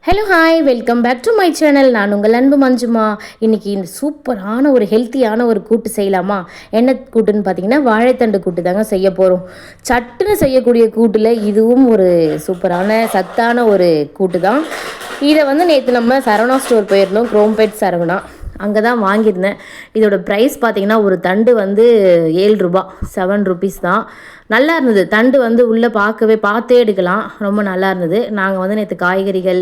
Hello hi welcome back to my channel. நான் உங்கள் அன்பு மஞ்சுமா. இன்றைக்கி சூப்பரான ஒரு ஹெல்த்தியான ஒரு கூட்டு செய்யலாமா? என்ன கூட்டுன்னு பார்த்தீங்கன்னா வாழைத்தண்டு கூட்டு தாங்க செய்ய போகிறோம். சட்டுன்னு செய்யக்கூடிய கூட்டில் இதுவும் ஒரு சூப்பரான சத்தான ஒரு கூட்டு தான். இதை நேற்று நம்ம சரவணா ஸ்டோர் போயிருந்தோம், குரோம்பேட் சரவணா. அங்கே தான் வாங்கியிருந்தேன். இதோட ப்ரைஸ் பார்த்திங்கன்னா ஒரு தண்டு 7 ரூபா, 7 ருபீஸ் தான். நல்லா இருந்தது. தண்டு உள்ளே பார்த்தே எடுக்கலாம். ரொம்ப நல்லா இருந்தது. நாங்கள் நேற்று காய்கறிகள்,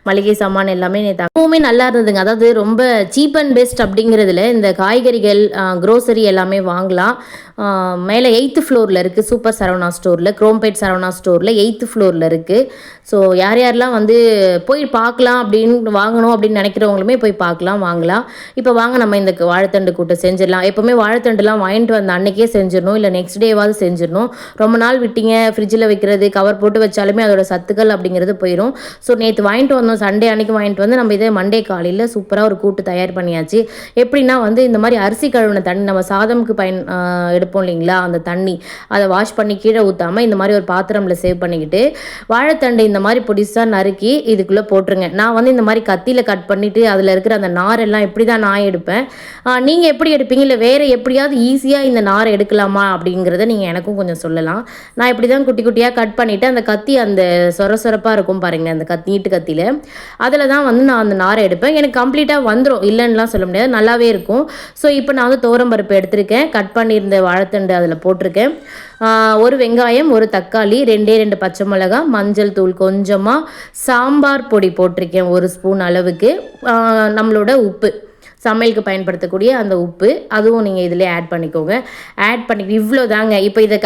மளிகை சாமான் எல்லாமே நேற்று எப்பவுமே நல்லா இருந்ததுங்க. அதாவது ரொம்ப சீப் அண்ட் பெஸ்ட் அப்படிங்கிறதுல இந்த காய்கறிகள், க்ரோசரி எல்லாமே வாங்கலாம். மேலே 8th ஃப்ளோரில் இருக்குது சூப்பர் சரவணா ஸ்டோரில், குரோம்பேட் சரவணா ஸ்டோரில் 8th ஃப்ளோரில் இருக்குது. ஸோ யார் யாரெல்லாம் போய் பார்க்கலாம் அப்படின்னு வாங்கணும் அப்படின்னு நினைக்கிறவங்களுமே போய் பார்க்கலாம், வாங்கலாம். இப்போ வாங்க நம்ம இந்த வாழைத்தண்டு கூட்டை செஞ்சிடலாம். எப்போவுமே வாழைத்தண்டுலாம் வாங்கிட்டு வந்த அன்றைக்கே செஞ்சிடணும், இல்லை நெக்ஸ்ட் டேவாவது செஞ்சிடணும். ரொம்ப நாள் விட்டீங்க ஃப்ரிட்ஜில் வைக்கிறது, கவர் போட்டு வச்சாலுமே அதோட சத்துக்கள் அப்படிங்கிறது போயிடும். ஸோ நேற்று வாங்கிட்டு வந்தோம், சண்டே அன்றைக்கி வாங்கிட்டு வந்து நம்ம இதே மண்டே காலையில் சூப்பராக ஒரு கூட்டு தயார் பண்ணியாச்சு. எப்படின்னா இந்த மாதிரி அரிசி கழுவின தண்ணி நம்ம சாதமுக்கு எடுப்போம் இல்லைங்களா, அந்த தண்ணி அதை வாஷ் பண்ணி கீழே ஊற்றாமல் இந்த மாதிரி ஒரு பாத்திரமில் சேவ் பண்ணிக்கிட்டு வாழைத்தண்டு இந்த மாதிரி பொடிசாக நறுக்கி இதுக்குள்ளே போட்டுருங்க. நான் இந்த மாதிரி கத்தியில் கட் பண்ணிவிட்டு அதில் இருக்கிற அந்த நாரெல்லாம் எப்படி தான் நான் எடுப்பேன். நீங்கள் எப்படி எடுப்பீங்க, இல்லை வேறு எப்படியாவது ஈஸியாக இந்த நாரை எடுக்கலாமா அப்படிங்கிறத நீங்கள் எனக்கும் கொஞ்சம் சொல்லலாம். நான் இப்படி தான் குட்டி குட்டியாக கட் பண்ணிவிட்டு அந்த கத்தி அந்த சொரப்பாக இருக்கும் பாருங்கள், அந்த நீட்டு கத்தியில் அதில் தான் நான் அந்த நாரை எடுப்பேன். எனக்கு கம்ப்ளீட்டாக வந்துடும், இல்லைன்னுலாம் சொல்ல முடியாது, நல்லாவே இருக்கும். ஸோ இப்போ நான் தோரம்பருப்பு எடுத்திருக்கேன், கட் பண்ணியிருந்த வாழைத்தண்டு அதில் போட்டிருக்கேன். ஒரு வெங்காயம், ஒரு தக்காளி, 2 பச்சை மிளகாய், மஞ்சள் தூள் கொஞ்சமாக, சாம்பார் பொடி போட்டிருக்கேன் 1 ஸ்பூன் அளவுக்கு, நம்மளோட உப்பு, சமையலுக்கு பயன்படுத்தக்கூடிய அந்த உப்பு, அதுவும் நீங்கள் இதிலே ஆட் பண்ணிக்கோங்க. ஆட் பண்ணி இவ்வளோ தாங்க. இப்போ இதை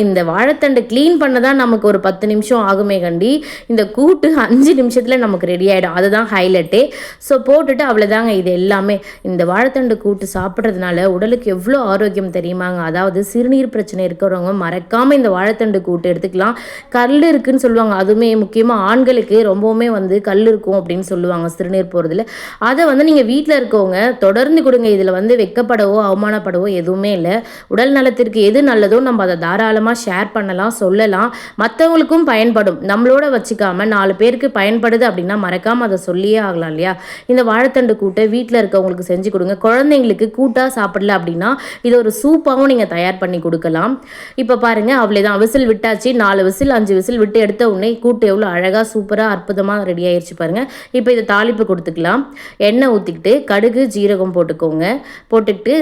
இந்த வாழைத்தண்டு க்ளீன் பண்ண தான் நமக்கு ஒரு 10 நிமிஷம் ஆகுமே கண்டி, இந்த கூட்டு 5 நிமிஷத்தில் நமக்கு ரெடி ஆகிடும். அதுதான் ஹைலைட்டே. ஸோ போட்டுட்டு அவ்வளோதாங்க. இது எல்லாமே இந்த வாழைத்தண்டு கூட்டு சாப்பிட்றதுனால உடலுக்கு எவ்வளோ ஆரோக்கியம் தெரியுமாங்க. அதாவது சிறுநீர் பிரச்சனை இருக்கிறவங்க மறக்காமல் இந்த வாழைத்தண்டு கூட்டு எடுத்துக்கலாம். கல் இருக்குதுன்னு சொல்லுவாங்க, அதுவுமே முக்கியமாக ஆண்களுக்கு ரொம்பவுமே கல் இருக்கும் அப்படின்னு சொல்லுவாங்க சிறுநீர் போகிறதுல. அதை நீங்கள் வீட்டில் இருக்கவங்க தொடர்ந்து கொடுங்க. இதில் வெக்கப்படவோ அவமானப்படவோ எதுவுமே இல்லை. உடல் நலத்திற்கு எது நல்லதோ நம்ம அதை தாராளமாக ஷேர் பண்ணலாம், சொல்லலாம், மற்றவங்களுக்கும் பயன்படும். நம்மளோட வச்சுக்காமல் 4 பேருக்கு பயன்படுது அப்படின்னா மறக்காமல் அதை சொல்லியே ஆகலாம் இல்லையா. இந்த வாழைத்தண்டு கூட்டை வீட்டில் இருக்கவங்களுக்கு செஞ்சு கொடுங்க. குழந்தைங்களுக்கு கூட்டாக சாப்பிடல அப்படின்னா இது ஒரு சூப்பாகவும் நீங்கள் தயார் பண்ணி கொடுக்கலாம். இப்போ பாருங்கள், அவ்வளோதான். விசில் விட்டாச்சு. 4 விசில் 5 விசில் விட்டு எடுத்த உடனே கூட்டு எவ்வளோ அழகாக சூப்பராக அற்புதமாக ரெடி ஆயிடுச்சு பாருங்கள். இப்போ இதை தாளிப்பு கொடுத்துக்கலாம். எண்ணெய் ஊற்றிக்கிட்டு கடுகு, ஜீரகம் போட்டுக்கோங்க. போட்டுக்கிட்டு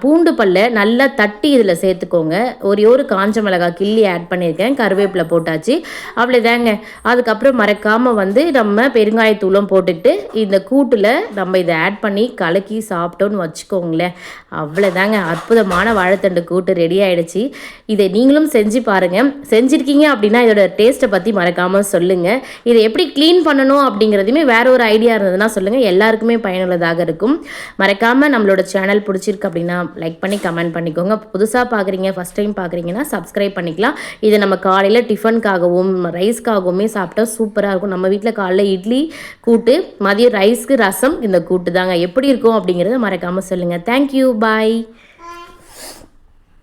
பூண்டு பல்லை நல்லா தட்டி இதில் சேர்த்துக்கோங்க. ஒரு காஞ்ச மிளகாய் கிள்ளி ஆட் பண்ணியிருக்கேன். கருவேப்பிலை போட்டாச்சு. அவ்வளோதாங்க. அதுக்கப்புறம் மறக்காமல் நம்ம பெருங்காயத்தூளும் போட்டுக்கிட்டு இந்த கூட்டில் நம்ம இதை ஆட் பண்ணி கலக்கி சாப்பிட்டோன்னு வச்சுக்கோங்களேன். அவ்வளோதாங்க. அற்புதமான வாழைத்தண்டு கூட்டு ரெடி ஆகிடுச்சு. இதை நீங்களும் செஞ்சு பாருங்கள். செஞ்சுருக்கீங்க அப்படின்னா இதோட டேஸ்ட்டை பற்றி மறக்காமல் சொல்லுங்கள். இதை எப்படி க்ளீன் பண்ணணும் அப்படிங்கிறதுமே வேற ஒரு ஐடியா இருந்ததுன்னா சொல்லுங்கள். எல்லாருக்குமே பயனுள்ளதாக இருக்கும். மறக்காமல் நம்மளோட சேனல் பிடிச்சிருக்கு அப்படின்னா லைக் பண்ணி கமெண்ட் பண்ணிக்கோங்க. புதுசாக பார்க்குறீங்க, ஃபஸ்ட் டைம் பார்க்குறீங்கன்னா சப்ஸ்கிரைப் பண்ணிக்கலாம். இதை நம்ம காலையில் டிஃபனுக்காகவும் ரைஸ்க்காகவுமே சாப்பிட்டா சூப்பராக இருக்கும். நம்ம வீட்டில் காலையில் இட்லி கூட்டு, மதியம் ரைஸ்க்கு ரசம், இந்த கூட்டு தாங்க. எப்படி இருக்கும் அப்படிங்கிறத மறக்காமல் சொல்லுங்கள். தேங்க்யூ, பாய்.